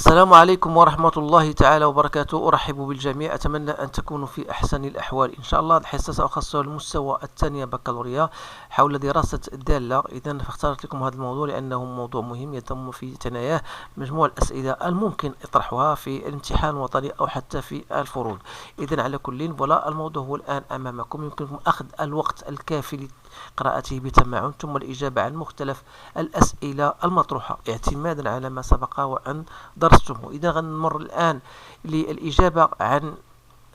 السلام عليكم ورحمة الله تعالى وبركاته. أرحب بالجميع، أتمنى أن تكونوا في أحسن الأحوال إن شاء الله. الحصة سأخصصها المستوى الثانية بكالوريا حول دراسة الدالة. إذن فاخترت لكم هذا الموضوع لأنه موضوع مهم يتم في ثناياه مجموع الأسئلة الممكن إطرحها في الامتحان الوطني أو حتى في الفروض. إذن على كل فوالا الموضوع هو الآن أمامكم، يمكنكم أخذ الوقت الكافي لقراءته بتمعن ثم الإجابة عن مختلف الأسئلة المطروحة اعتمادا على ما سبق وأن درستموه. إذا غنمر الآن للإجابة عن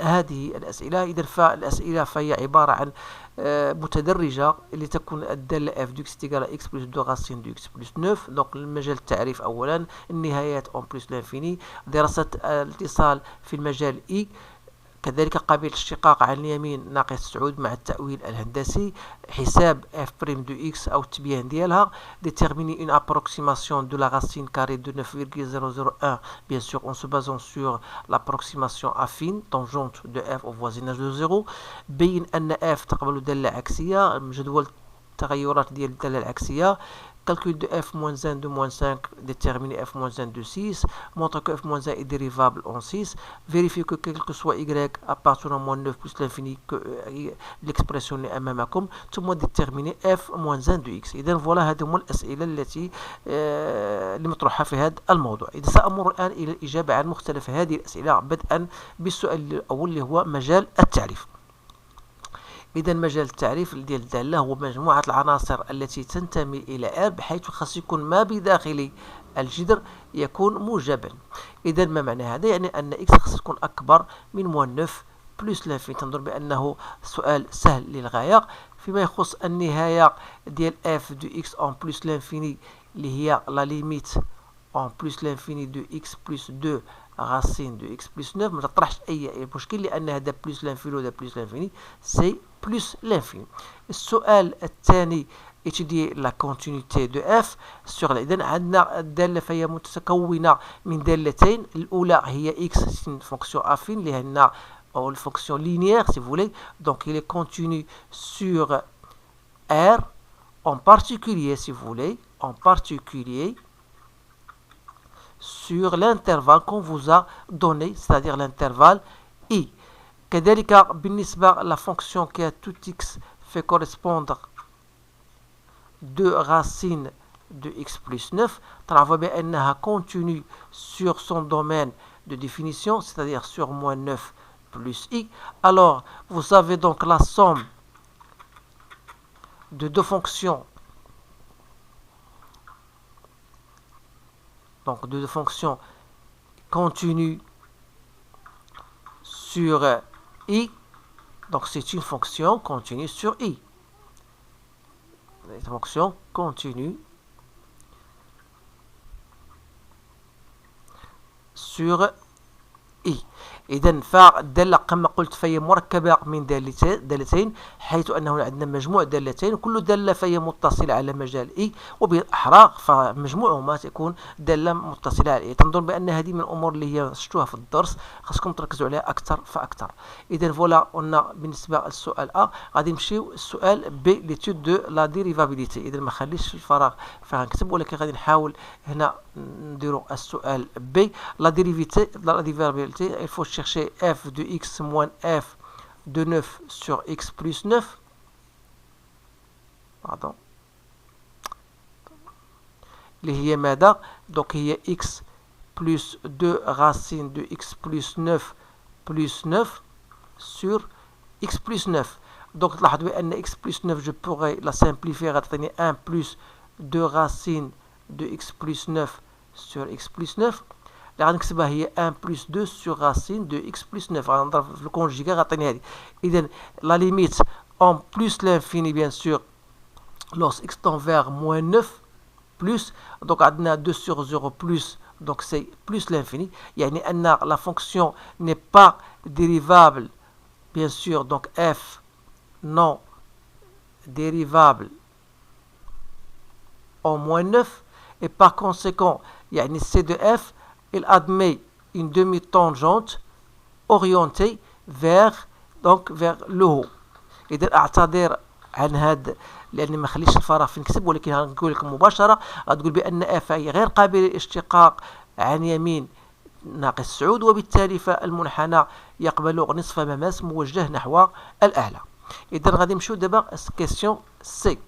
هذه الأسئلة. إذا فالأسئلة فهي عبارة عن متدرجة لتكون الدالة f دو x تيغال x بلس 2 غاسين دو x بلس 9. دونك المجال التعريف أولا، النهايات اون بلس لانفيني، دراسة الاتصال في المجال I، كذلك قابل الاشتقاق عن اليمين ناقص 9 مع التأويل الهندسي، حساب f prime de x أو التبيان ديالها، déterminer une approximation de la racine carrée de 9,001 bien sûr en se basant sur l'approximation affine tangente de f au voisinage de 0. بين أن f تقبل دالة عكسية، جدول التغيرات ديال الدالة العكسية. Calcul de f-1 de moins 5, déterminer f-1 de 6, montre que f-1 est dérivable en 6, vérifier que quel que soit y appartenant à moins 9 plus l'infini que l'expression est أمامكم، ثم déterminer f-1 de x. إذن فوالا هذه هم الأسئلة التي مطروحة في هذا الموضوع. إذا سأمر الآن إلى الإجابة عن مختلف هذه الأسئلة بدءا بالسؤال الأول اللي هو مجال التعريف. إذا مجال التعريف ديال الدالة هو مجموعة العناصر التي تنتمي إلى R بحيث خاص يكون ما بداخل الجذر يكون موجبا. إذا ما معنى هذا؟ يعني أن x خاص تكون أكبر من موان 9 بلس لانفيني. تنظر بأنه سؤال سهل للغاية. فيما يخص النهاية ديال f دو x en بلس لانفيني اللي هي لا ليميت en بلس لانفيني دو x بلس 2 racine de x plus 9 ما تطرحش أي مشكل لأن هذا بلس لانفيني وهذا بلس لانفيني سي بلس لانفيني. السؤال الثاني étudier la continuité de f sur. إذن عندنا الدالة فهي متكونة من دالتين، الأولى هي x c'est une fonction affine اللي هنا أو الفونكسيون linéaire si vous voulez. donc il est continu sur R en particulier si vous voulez en particulier sur l'intervalle qu'on vous a donné, c'est-à-dire l'intervalle I. كذلك بالنسبة la fonction qui a tout x fait correspondre 2 racines de x plus 9. تعرفوا بأنها continue sur son domaine de définition, c'est-à-dire sur moins 9 plus I. Alors, vous avez donc la somme de deux fonctions. Donc, deux fonctions continues sur I. Donc, c'est une fonction continue sur I. Une fonction continue sur I. إذن فالدالة كما قلت فهي مركبة من دالتين حيث أنه عندنا مجموع دالتين وكل دالة فهي متصلة على مجال إي وبالأحرى فمجموعهما تكون دالة متصلة على إي. تنظر بأن هذه من الأمور اللي هي شفتوها في الدرس خاصكم تركزوا عليها أكثر فأكثر. إذن فوالا قلنا بالنسبة للسؤال أ. غادي نمشيو السؤال بي ليتود دو لا ديريفابيليتي. إذن ما خليش الفراغ فغنكتب ولكن غادي نحاول هنا نديرو السؤال بي. لا ديريفابيليتي il faut chercher f de x moins f de 9 sur x plus 9. Pardon. اللي هي ماذا؟ donc هي x plus 2 racine de x plus 9 plus 9 sur x plus 9. donc تلاحظوا بأن x plus 9 je pourrais la simplifier غتعطيني 1 plus 2 racine de x plus 9 sur x plus 9. اللي غنكتبها هي 1 plus 2 sur racine de x plus 9. غنضرب في الكونجيغا غتعطيني هذه. إذن la limite en plus l'infini bien sûr lorsque x tend vers moins 9 plus donc عندنا 2 sur 0 plus donc c'est plus l'infini يعني أن la fonction n'est pas dérivable bien sûr donc f non dérivable en moins 9 et par conséquent يعني c de f il admet une demi-tangente orientée vers le haut. إذا أعتذر عن هذا لأني ما خليش الفراغ في نكتب ولكن هنقول لكم مباشرة. غتقول بأن f هي غير قابلة للاشتقاق عن يمين ناقص سعود، وبالتالي فالمنحنى يقبل نصف مماس موجه نحو الأعلى. إذا غادي نمشيو دابا كيسيون سي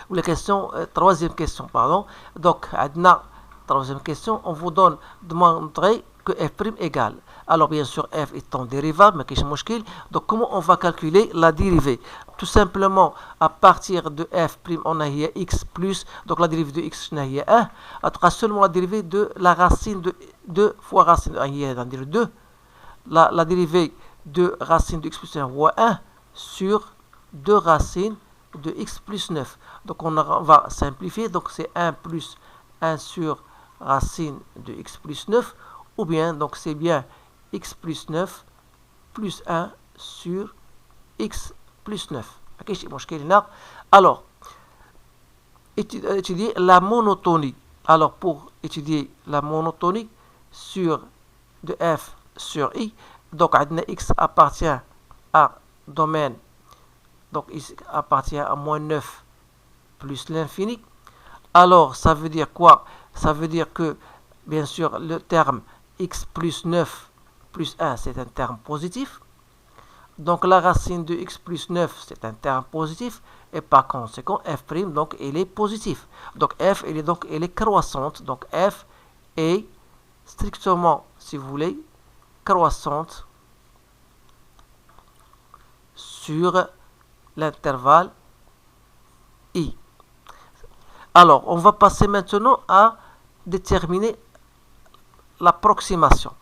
ou la question, troisième question, pardon. Donc, troisième question, on vous donne de montrer que f' égale. Alors, bien sûr, f est en dérivable, mais qu'est-ce que donc, comment on va calculer la dérivée? Tout simplement, à partir de f', on a x plus, donc la dérivée de x, on a 1. En tout cas, seulement la dérivée de la racine de 2 fois racine de 2. La dérivée de racine de x plus 1 fois 1 sur 2 racines de x plus 9. Donc on va simplifier, donc c'est 1 plus 1 sur racine de x plus 9, ou bien donc c'est bien x plus 9 plus 1 sur x plus 9. Alors, étudier la monotonie. Alors pour étudier la monotonie sur de f sur i, donc x appartient à domaine, donc il appartient à moins 9 plus l'infini. Alors, ça veut dire quoi? Ça veut dire que, bien sûr, le terme x plus 9 plus 1, c'est un terme positif. Donc, la racine de x plus 9, c'est un terme positif. Et par conséquent, f', donc, il est positif. Donc, f, elle est croissante. Donc, f est strictement, si vous voulez, croissante sur l'intervalle i. Alors, on va passer maintenant à déterminer l'approximation.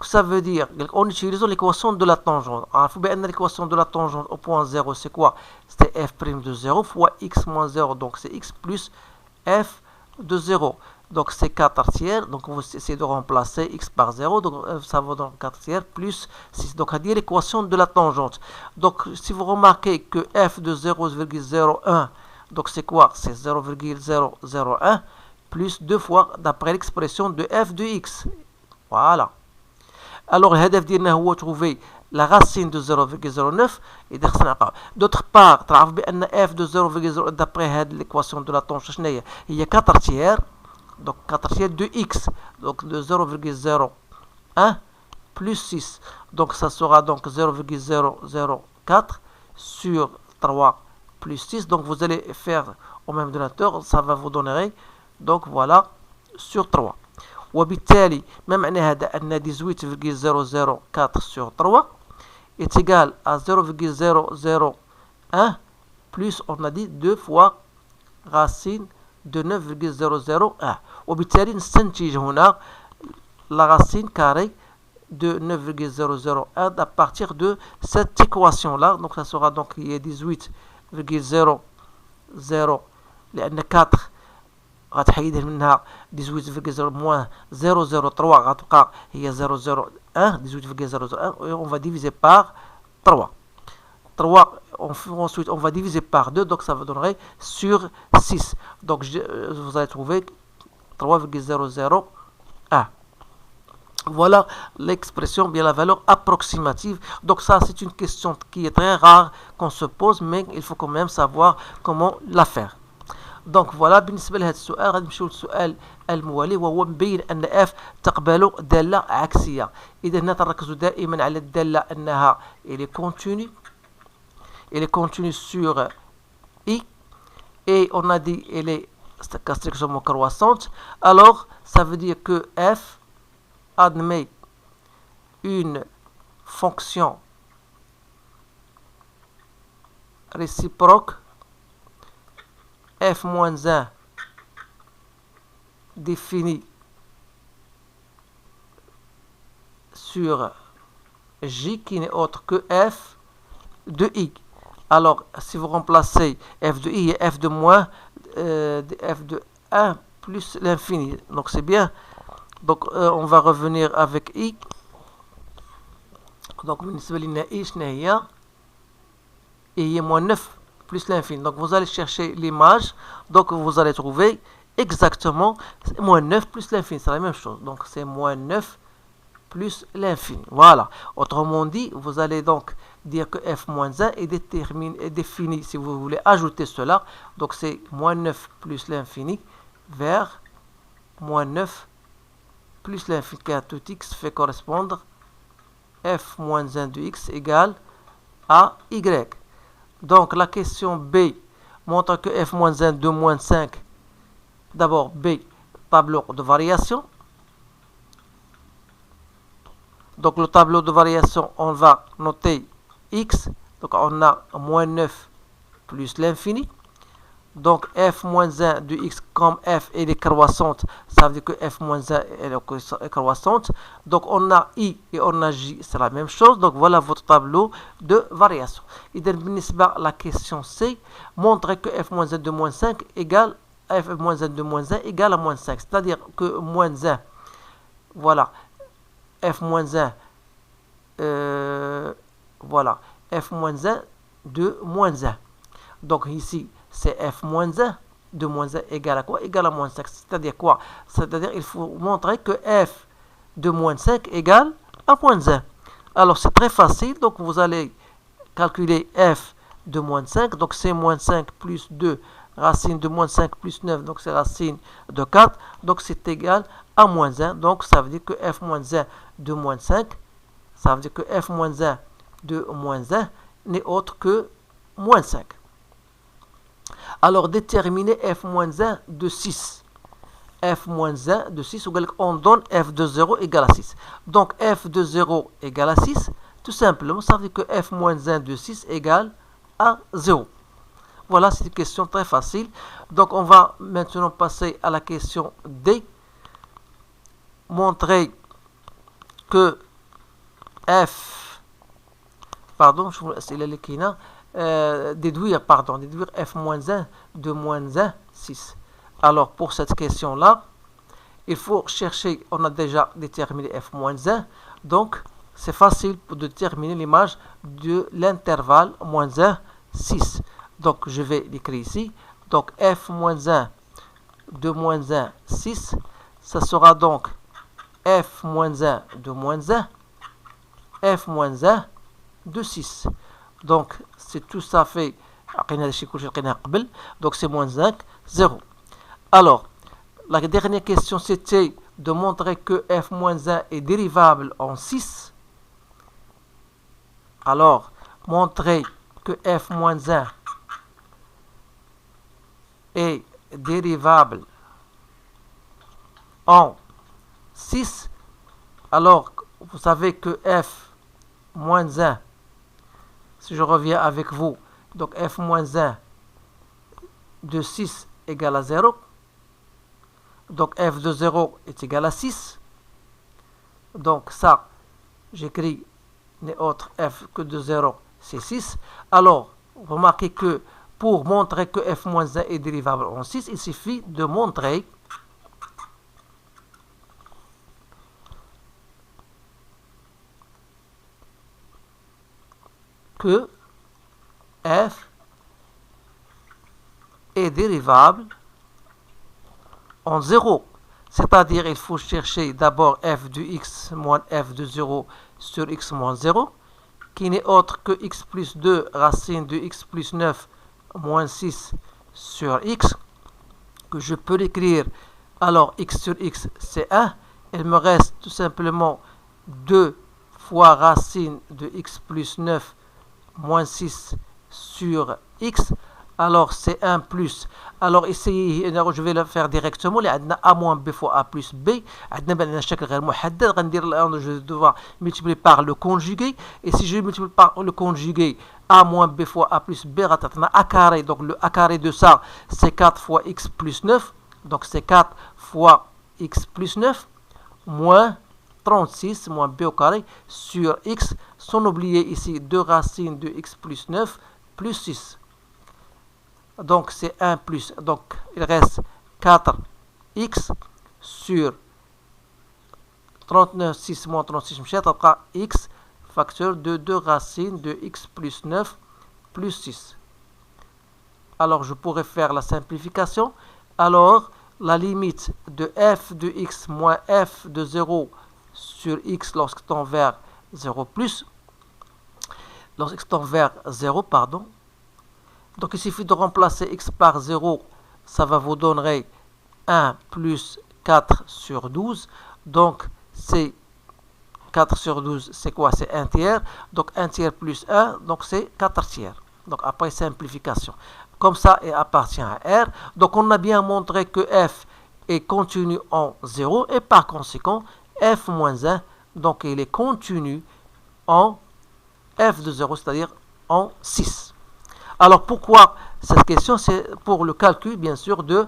Ça veut dire, en utilisant l'équation de la tangente. Alors, il faut bien l'équation de la tangente au point 0, c'est quoi? C'est f' de 0 fois x moins 0, donc c'est x plus f de 0. Donc c'est 4 tiers, donc on va essayer de remplacer x par 0, donc ça va dans 4 tiers plus 6. Donc, à dire l'équation de la tangente. Donc, si vous remarquez que f de 0,01, donc c'est quoi? C'est 0,001 plus 2 fois d'après l'expression de f de x. Voilà. Alors, le هدف ديالنا هو trouver la racine de 0,09 et d'autre part, تعرف بأن f de 0,0 d'après l'équation de la tangente il y a 4 tiers. Donc 4 tiers de x, donc de 0,01 plus 6. Donc ça sera donc 0,004 sur 3 plus 6. Donc vous allez faire au même dénominateur, ça va vous donner, donc voilà, sur 3. وبالتالي ما معنى هذا أن 18,004 sur 3 est égal à 0,001 plus, on a dit, 2 fois racine de 9,001. وبالتالي نستنتج هنا la racine carrée de 9,001 à partir de cette équation là. Donc ça sera donc 18,00 لأن 4 غتحيدها منها 18,0 moins 003 غتبقى هي 001 18,001 et on va diviser par 3. Ensuite on va diviser par 2, donc ça va donner sur 6. Donc vous allez trouver 3,001. Voilà l'expression, bien la valeur approximative. Donc ça c'est une question qui est très rare qu'on se pose, mais il faut quand même savoir comment la faire. Donc voilà, بالنسبة لهذا السؤال غادي نمشيو للسؤال الموالي وهو مبين أن f تقبل دالة عكسية. إذا هنا تركزوا دائما على الدالة أنها elle est continue sur i, et on a dit elle est strictement croissante. Alors ça veut dire que f admet une fonction réciproque f moins 1 définie sur j qui n'est autre que f de i. Alors, si vous remplacez f de i et f de moins f de 1 plus l'infini, donc c'est bien. Donc, on va revenir avec i. Donc, i est moins 9 plus l'infini. Donc, vous allez chercher l'image. Donc, vous allez trouver exactement moins 9 plus l'infini. C'est la même chose. Donc, c'est moins 9 plus l'infini. Voilà. Autrement dit, vous allez donc dire que f moins 1 est défini, si vous voulez ajouter cela. Donc, c'est moins 9 plus l'infini vers moins 9 plus l'infini k tout x fait correspondre f moins 1 de x égale à y. Donc la question B montre que f moins 1 de moins 5. D'abord B, tableau de variation. Donc le tableau de variation, on va noter x. Donc on a moins 9 plus l'infini. Donc f moins 1 de x, comme f est croissante, ça veut dire que f moins 1 est croissante. Donc on a i et on a j, c'est la même chose. Donc voilà votre tableau de variation. Et la question C, montre que f moins 1 de moins 5 égale f moins 1 de moins 1 égale à moins 5. C'est-à-dire que moins 1, voilà, f moins 1, voilà, f moins 1 de moins 1. Donc ici, c'est f moins 1 de moins 1 égale à quoi? Égale à moins 5. C'est-à-dire quoi? C'est-à-dire qu'il faut montrer que f de moins 5 égale à moins 1. Alors c'est très facile. Donc vous allez calculer f de moins 5. Donc c'est moins 5 plus 2, racine de moins 5 plus 9. Donc c'est racine de 4. Donc c'est égal à moins 1. Donc ça veut dire que f moins 1 de moins 5, ça veut dire que f moins 1 de moins 1 n'est autre que moins 5. Alors, déterminer f-1 de 6. f-1 de 6, on donne f de 0 égale à 6. Donc, f de 0 égale à 6, tout simplement, ça veut dire que f-1 de 6 égale à 0. Voilà, c'est une question très facile. Donc, on va maintenant passer à la question D. Montrer que f... Pardon, je vous laisse l'équina. Déduire f-1 de moins 1, 6. Alors, pour cette question-là, il faut chercher, on a déjà déterminé f-1, donc c'est facile de déterminer l'image de l'intervalle moins 1, 6. Donc, je vais l'écrire ici. Donc, f-1 de moins 1, 6, ça sera donc f-1 de moins 1, f-1 de 6. Donc, c'est tout ça fait. Donc, c'est moins 5, 0. Alors, la dernière question, c'était de montrer que f-1 est dérivable en 6. Alors, montrer que f-1 est dérivable en 6. Alors, vous savez que f-1, si je reviens avec vous, donc f-1 de 6 égale à 0. Donc f de 0 est égal à 6. Donc ça, j'écris n'est autre f que de 0, c'est 6. Alors, remarquez que pour montrer que f-1 est dérivable en 6, il suffit de montrer que f est dérivable en 0. C'est-à-dire, il faut chercher d'abord f de x moins f de 0 sur x moins 0, qui n'est autre que x plus 2 racine de x plus 9 moins 6 sur x, que je peux l'écrire. Alors, x sur x, c'est 1. Il me reste tout simplement 2 fois racine de x plus 9 moins 6 sur x. Alors, c'est 1 plus. Alors, ici, je vais le faire directement. Il y a a moins b fois a plus b. Je vais devoir multiplier par le conjugué. Et si je multiplie par le conjugué, a moins b fois a plus b, a carré. Donc, le a carré de ça, c'est 4 fois x plus 9. Donc, c'est 4 fois x plus 9 moins 36 moins b au carré sur x, sans oublier ici 2 racines de x plus 9 plus 6. Donc c'est 1 plus, donc il reste 4x sur 39, 6 moins 36, x facteur de 2 racines de x plus 9 plus 6. Alors je pourrais faire la simplification. Alors la limite de f de x moins f de 0 sur x lorsque tend vers 0 plus, lorsque tend vers 0, pardon. Donc il suffit de remplacer x par 0, ça va vous donner 1 plus 4 sur 12. Donc, c'est 4 sur 12, c'est quoi? C'est 1 tiers. Donc, 1 tiers plus 1, donc c'est 4 tiers. Donc, après simplification. Comme ça, il appartient à R. Donc, on a bien montré que f est contenu en 0 et par conséquent, f moins 1, donc il est contenu en f de 0, c'est-à-dire en 6. Alors, pourquoi cette question? C'est pour le calcul, bien sûr, de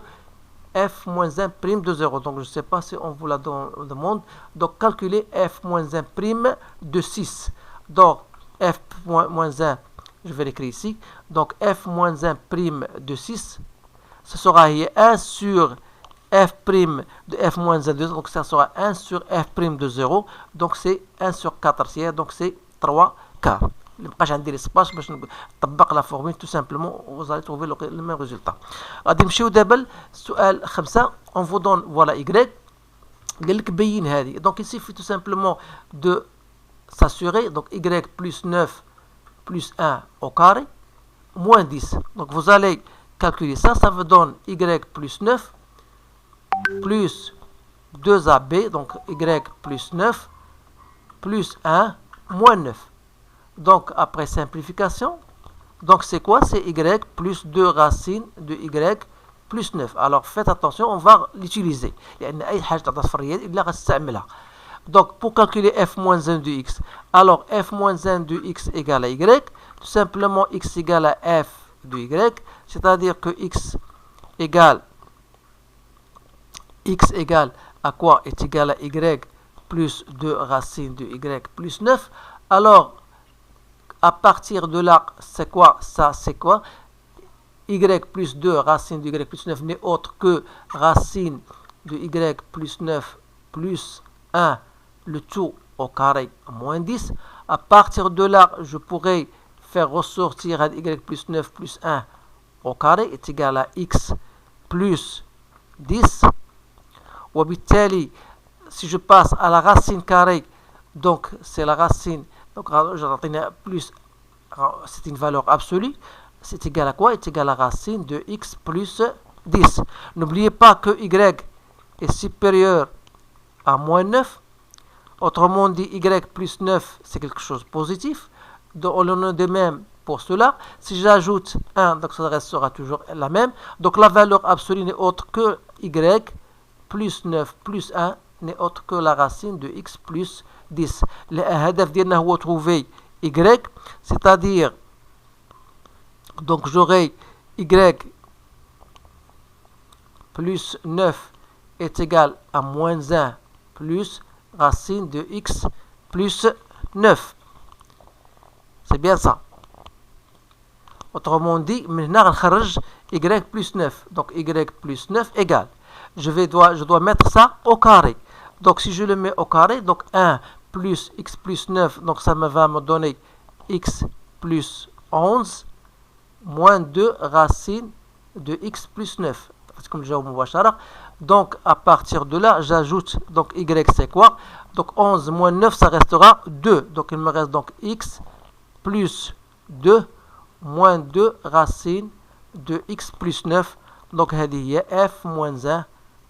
f moins 1 prime de 0. Donc, je ne sais pas si on vous la demande. Donc, calculer f moins 1 prime de 6. Donc, f moins 1, je vais l'écrire ici. Donc, f moins 1 prime de 6, ce sera 1 sur f prime de f moins 1 de 0. Donc, ça sera 1 sur f prime de 0. Donc, c'est 1 sur 4 tiers. Donc, c'est 3 quarts. مابقاش عندي l'espace باش نطبق لا فورمule tout simplement vous allez trouver le même résultat. غادي نمشيو دابا السؤال 5 on vous donne voilà y قال لك بين هذه. Donc il suffit tout simplement de s'assurer. Donc y plus 9 plus 1 au carré moins 10. Donc vous allez calculer ça, ça vous donne y plus 9 plus 2ab, donc y plus 9 plus 1 moins 9. Donc, après simplification, donc c'est quoi? C'est y plus 2 racines de y plus 9. Alors, faites attention, on va l'utiliser. Donc, pour calculer f moins 1 de x, alors f moins 1 de x égale à y, tout simplement x égale à f de y, c'est-à-dire que x égale à quoi? Est égal à y plus 2 racines de y plus 9. Alors, à partir de là, c'est quoi? Ça, c'est quoi? Y plus 2 racine de y plus 9 n'est autre que racine de y plus 9 plus 1, le tout au carré moins 10. À partir de là, je pourrais faire ressortir y plus 9 plus 1 au carré est égal à x plus 10. وبالتالي, si je passe à la racine carrée, donc c'est la racine, donc plus, c'est une valeur absolue, c'est égal à quoi? C'est égal à la racine de x plus 10. N'oubliez pas que y est supérieur à moins 9. Autrement dit, y plus 9, c'est quelque chose de positif. Donc, on en a de même pour cela. Si j'ajoute 1, donc ça restera toujours la même. Donc la valeur absolue n'est autre que y plus 9 plus 1 n'est autre que la racine de x plus 10. الهدف ديالنا هو trouver y, c'est-à-dire donc j'aurai y plus 9 est égal à moins 1 plus racine de x plus 9. C'est bien ça. Autrement dit, maintenant نخرج y plus 9. Donc y plus 9 égale. Je dois mettre ça au carré. Donc si je le mets au carré, donc 1 plus x plus 9, donc ça va me donner x plus 11 moins 2 racine de x plus 9. Donc à partir de là, j'ajoute, donc y c'est quoi? Donc 11 moins 9, ça restera 2. Donc il me reste donc x plus 2 moins 2 racine de x plus 9. Donc هذه هي f moins 1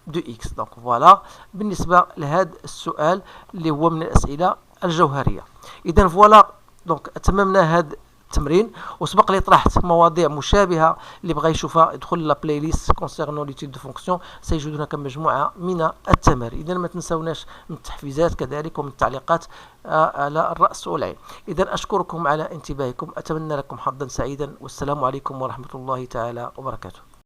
de x. Donc voilà بالنسبة لهذا السؤال اللي هو من الأسئلة الجوهرية. إذا فوالا دونك تممنا هذا التمرين، وسبق لي طرحت مواضيع مشابهة. اللي بغى يشوفها يدخل لا بلاي ليست كونسيرنون ليتيود دو فونكسيون، سيجد هناك مجموعة من التمارين. إذا ما تنسوناش من التحفيزات كذلك ومن التعليقات على الرأس والعين. إذا أشكركم على انتباهكم، أتمنى لكم حظا سعيدا، والسلام عليكم ورحمة الله تعالى وبركاته.